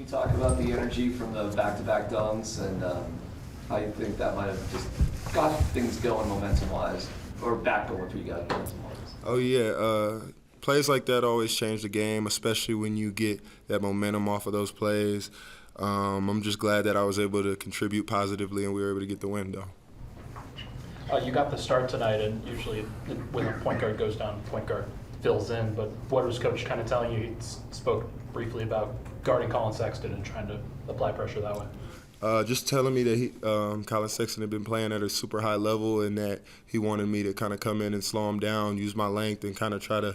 talk about the energy from the back-to-back dunks and how you think that might have just got things going momentum-wise, or back going for you guys momentum-wise? Oh, yeah. Plays like that always change the game, especially when you get that momentum off of those plays. I'm just glad that I was able to contribute positively and we were able to get the win, though. You got the start tonight, and usually when a point guard goes down, point guard fills in. But what was Coach kind of telling you? He spoke briefly about guarding Colin Sexton and trying to apply pressure that way. Just telling me that Colin Sexton had been playing at a super high level and that he wanted me to kind of come in and slow him down, use my length, and kind of try to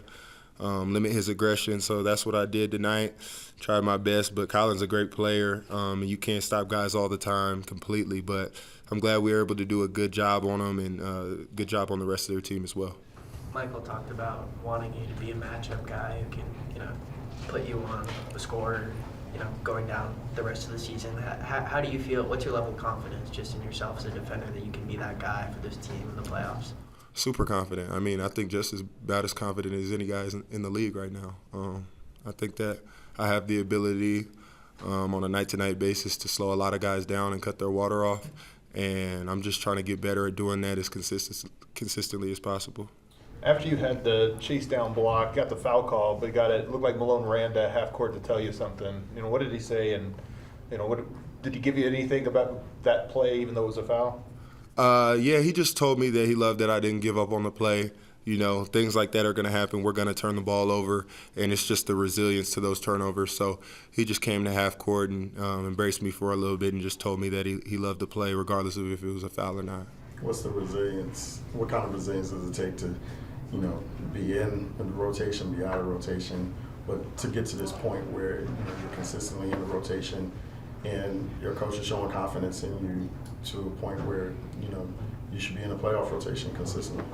limit his aggression. So that's what I did tonight. Tried my best, but Colin's a great player, and you can't stop guys all the time completely. But I'm glad we were able to do a good job on him and a good job on the rest of their team as well. Michael talked about wanting you to be a matchup guy who can, put you on the score, going down the rest of the season. How do you feel? What's your level of confidence just in yourself as a defender that you can be that guy for this team in the playoffs? Super confident. I mean, I think just about as confident as any guys in the league right now. I think that I have the ability on a night-to-night basis to slow a lot of guys down and cut their water off, and I'm just trying to get better at doing that as consistently as possible. After you had the chase down block, got the foul call, but it looked like Malone ran to half court to tell you something. What did he say, and what did he give you anything about that play, even though it was a foul? Yeah, he just told me that he loved that I didn't give up on the play. Things like that are going to happen. We're going to turn the ball over, and it's just the resilience to those turnovers. So he just came to half court and embraced me for a little bit and just told me that he loved to play regardless of if it was a foul or not. What's the resilience? What kind of resilience does it take to, be in the rotation, be out of rotation, but to get to this point where you're consistently in the rotation and your coach is showing confidence in you to a point where, you should be in a playoff rotation consistently?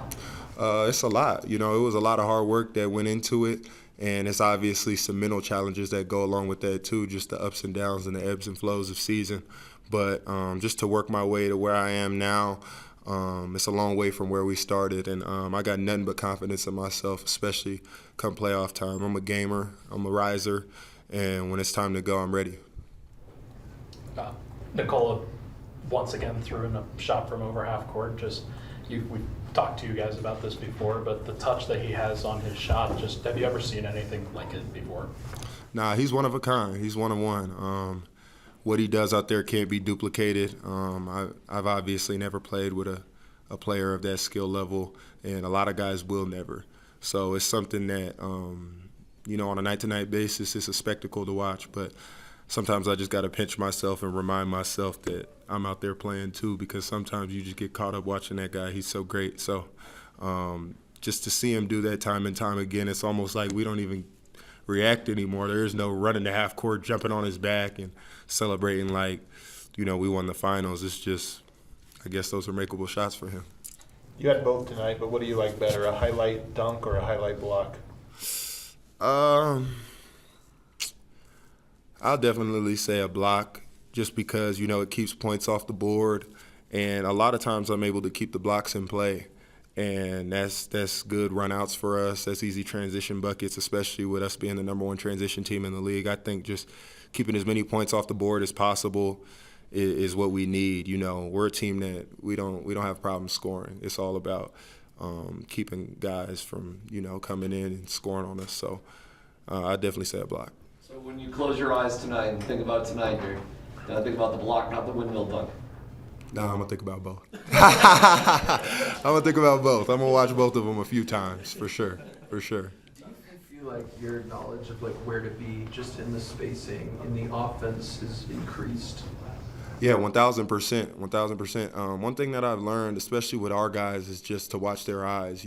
It's a lot. It was a lot of hard work that went into it, and it's obviously some mental challenges that go along with that too, just the ups and downs and the ebbs and flows of season. But just to work my way to where I am now, it's a long way from where we started, and I got nothing but confidence in myself, especially come playoff time. I'm a gamer, I'm a riser, and when it's time to go, I'm ready. Nikola once again threw in a shot from over half court. We've talked to you guys about this before, but the touch that he has on his shot, have you ever seen anything like it before? Nah, he's one of a kind. He's one of one. What he does out there can't be duplicated. I've obviously never played with a player of that skill level, and a lot of guys will never. So it's something that, on a night-to-night basis, it's a spectacle to watch. But sometimes I just got to pinch myself and remind myself that I'm out there playing too, because sometimes you just get caught up watching that guy. He's so great. So just to see him do that time and time again, it's almost like we don't even react anymore. There is no running to half court, jumping on his back and celebrating like, we won the finals. It's just, I guess those are makeable shots for him. You had both tonight, but what do you like better, a highlight dunk or a highlight block? I'll definitely say a block just because, it keeps points off the board. And a lot of times I'm able to keep the blocks in play. And that's good run-outs for us. That's easy transition buckets, especially with us being the number one transition team in the league. I think just keeping as many points off the board as possible is what we need. We're a team that we don't have problems scoring. It's all about keeping guys from, coming in and scoring on us. So I'd definitely say a block. So when you close your eyes tonight and think about tonight, you're going to think about the block, not the windmill dunk. No, I'm going to think about both. I'm going to think about both. I'm going to watch both of them a few times, for sure. Do you feel like your knowledge of where to be just in the spacing in the offense is increased? Yeah, 1,000%. 1,000%. One thing that I've learned, especially with our guys, is just to watch their eyes.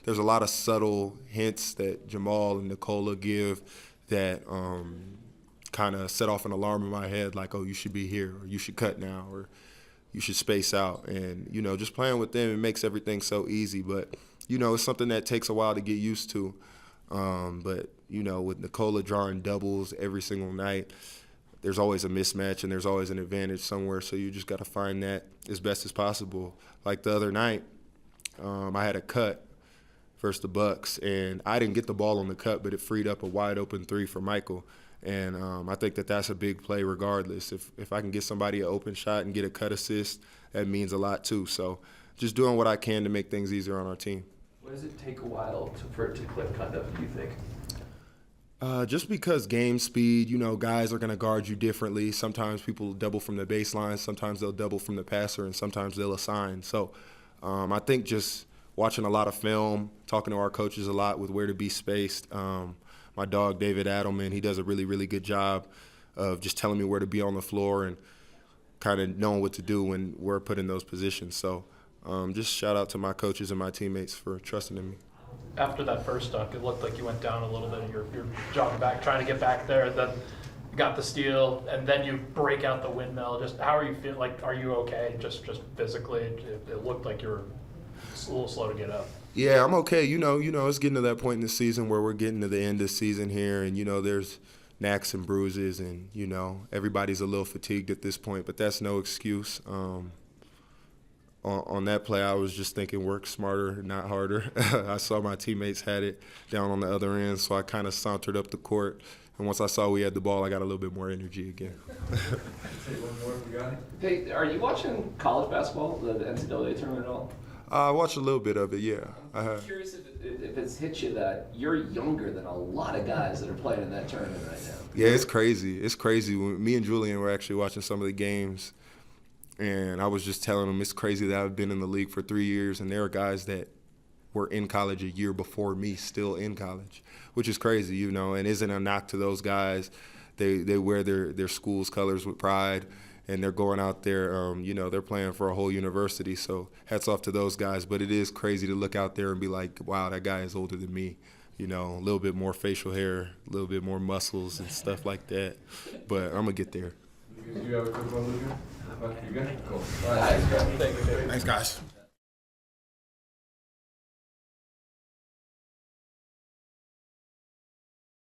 There's a lot of subtle hints that Jamal and Nikola give that kind of set off an alarm in my head, like, oh, you should be here, or you should cut now, or you should space out. And, just playing with them, it makes everything so easy. But, it's something that takes a while to get used to. But, with Nikola drawing doubles every single night, there's always a mismatch and there's always an advantage somewhere. So you just got to find that as best as possible. Like the other night, I had a cut versus the Bucks, and I didn't get the ball on the cut, but it freed up a wide open three for Michael. And I think that that's a big play regardless. If I can get somebody an open shot and get a cut assist, that means a lot too. So just doing what I can to make things easier on our team. Why does it take a while for it to click, kind of, do you think? Just because game speed, guys are going to guard you differently. Sometimes people double from the baseline, sometimes they'll double from the passer, and sometimes they'll assign. So I think just watching a lot of film, talking to our coaches a lot with where to be spaced. My dog, David Adelman, he does a really, really good job of just telling me where to be on the floor and kind of knowing what to do when we're put in those positions. So just shout out to my coaches and my teammates for trusting in me. After that first dunk, it looked like you went down a little bit. You're jogging back, trying to get back there. Then you got the steal, and then you break out the windmill. Just how are you feeling? Like, are you okay? Just physically, it looked like you were a little slow to get up. Yeah, I'm okay. It's getting to that point in the season where we're getting to the end of the season here, and there's knacks and bruises, and everybody's a little fatigued at this point, but that's no excuse. On that play, I was just thinking work smarter, not harder. I saw my teammates had it down on the other end, so I kind of sauntered up the court. And once I saw we had the ball, I got a little bit more energy again. Hey, are you watching college basketball, the NCAA tournament at all? I watched a little bit of it, yeah. I'm curious if it's hit you that you're younger than a lot of guys that are playing in that tournament right now. Yeah, it's crazy. It's crazy. When me and Julian were actually watching some of the games, and I was just telling him it's crazy that I've been in the league for 3 years, and there are guys that were in college a year before me still in college, which is crazy, and isn't a knock to those guys. They wear their school's colors with pride, and they're going out there, they're playing for a whole university, so hats off to those guys. But it is crazy to look out there and be like, wow, that guy is older than me. A little bit more facial hair, a little bit more muscles and stuff like that. But I'm going to get there. You have a quick one, Luca? You good? Cool. All right, Thank you. Thanks, guys.